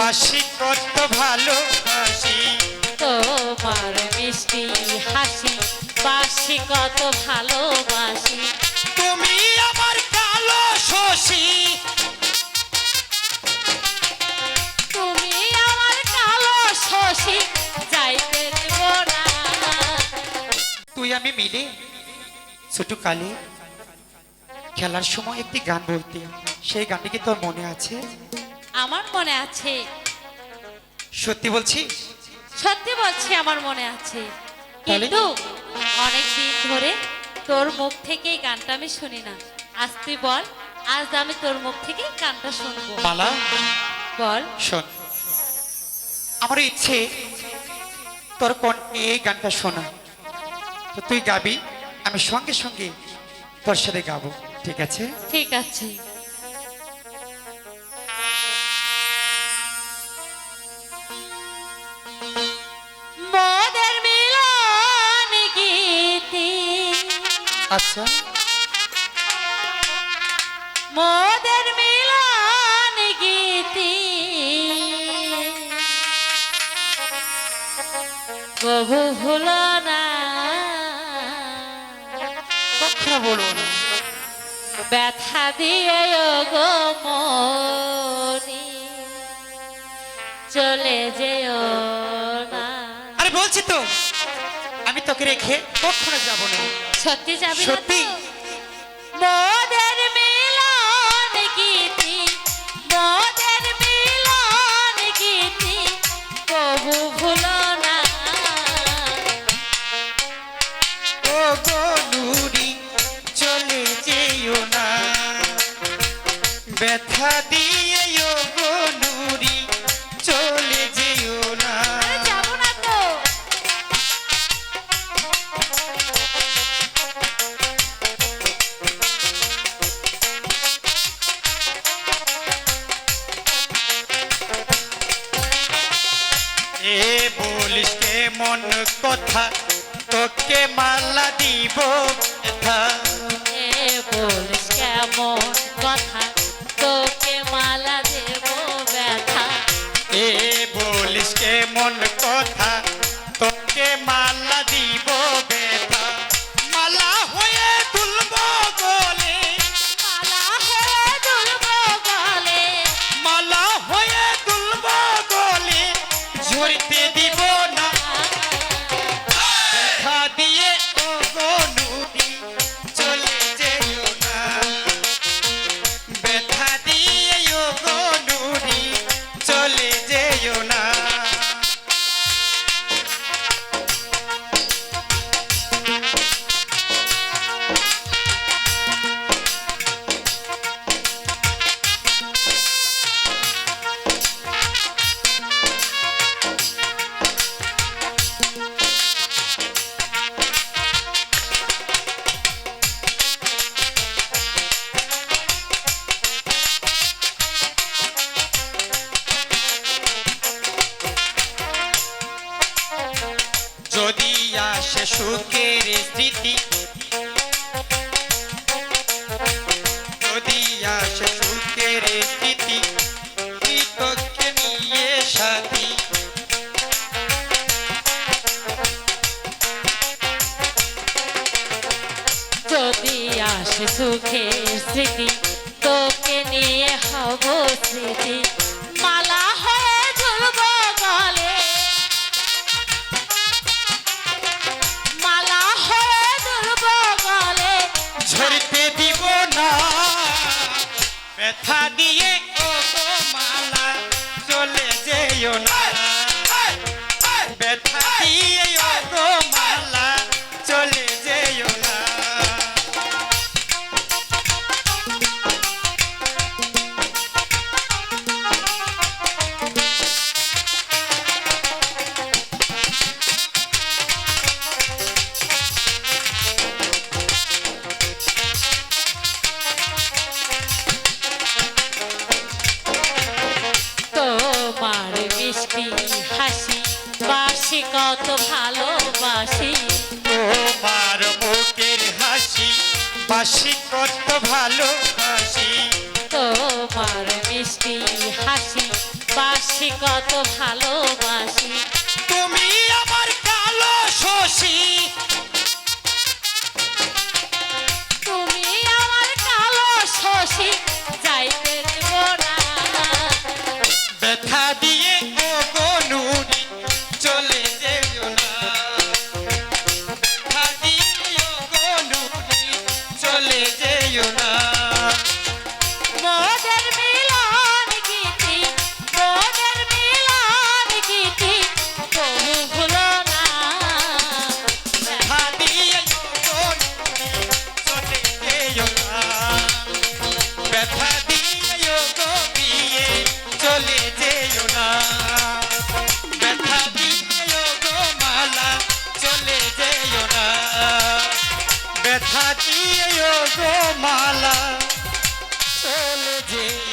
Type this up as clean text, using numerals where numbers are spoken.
বাসি কত ভালোবাসি তোমার মিষ্টি হাসি বাসি কত ভালোবাসি তুমি আমার কালো শশী তুমি আমার কালো শশী যাইতে দেব না। তুই আমি মিলে ছোট কালে খেলার সময় একটি গান বলতে, সেই গানটি কি তোর মনে আছে? আমার মনে আছে, সত্যি বলছিস? সত্যি বলছি আমার মনে আছে, তাহলে? কিন্তু অনেক দিন ধরে তোর মুখ থেকে এই গানটা আমি শুনি না। আজ তুই বল, আজ আমি তোর মুখ থেকে গানটা শুনবো। মালা বল। শোন, আমার ইচ্ছে তোর কণ্ঠে এই গানটা শোনা, তো তুই গাবি, আমি সঙ্গে সঙ্গে তোর সাথে গাবো, ঠিক আছে? ঠিক আছে। মোদের মিলন গীতি, আচ্ছা, মোদের মিলন গীতি কবু ভুলো না, কখনো বলবো না। ব্যথা দিয়ে গো মনি চলে যেও না। আরে বলছি তো, আমি তোকে রেখে কখনো যাব না। সত্যি যাবি না তো? সত্যি। মোদের মিলন গীতি, মোদের মিলন গীতি কবু ভুলো না। ও গো নুরি চলে যেও না, ব্যথা দিয়ে ও গো নুরি চলে যেও না। আরে যাবো না তো। এ বলিস কেমন কথা, তোকে মালা দিব ব্যথা। এ বলিস কেমন কথা, তোকে মালা দেব ব্যথা। এ বলিস কেমন কথা, তোকে মালা দিব ব্যথা। মালা হয়ে তুলব গলে, মালা হয়ে দুলব গলে, মালা হয়ে তুলব গলে, ঝরতে দিব না। ব্যথা দিয়ে ও গো নুরি চলে যেও না, ব্যথা দিয়ে ও গো নুরি চলে যেও না। যদি আসে সুখের স্মৃতি, যদি আসে সুখের স্মৃতি, তুই তোকে নিয়ে সাথী। যদি আসে সুখের স্মৃতি, তোকে নিয়ে হব স্মৃতি। মালা হয়ে ঝুলব গলে, মালা হয়ে ঝুলব গলে, ঝরতে দিব না। ব্যথা দিয়ে ও গো মালা চলে যেও না, ব্যথা দিয়ে ও গো মালা চলে যেও না। তোমার মিষ্টি হাসি বাসি কত ভালোবাসি, তোমার মুখের হাসি বাসি কত ভালোবাসি। তোমার মিষ্টি হাসি বাসি কত ভালোবাসি তুমি আমার কালো শশী, তুমি আমার কালো শশী যাইতে দেব না ব্যথা দিয়ে ও গো নুরি চলে যেও না, ব্যথা দিয়ে ও গো নুরি চলে যেও না। মোদের মিলন গীতি মোদের মিলন গীতি বহু ভুলো না ব্যথা দিয়ে ও গো নুরি চলে যেও না, ব্যথা দিয়ে ও গো বিয়ে চলে যেও না, ব্যথা দিয়ে ও গো মালা চলে যেও না, ব্যথা দিয়ে ও গো মালা চলে যেও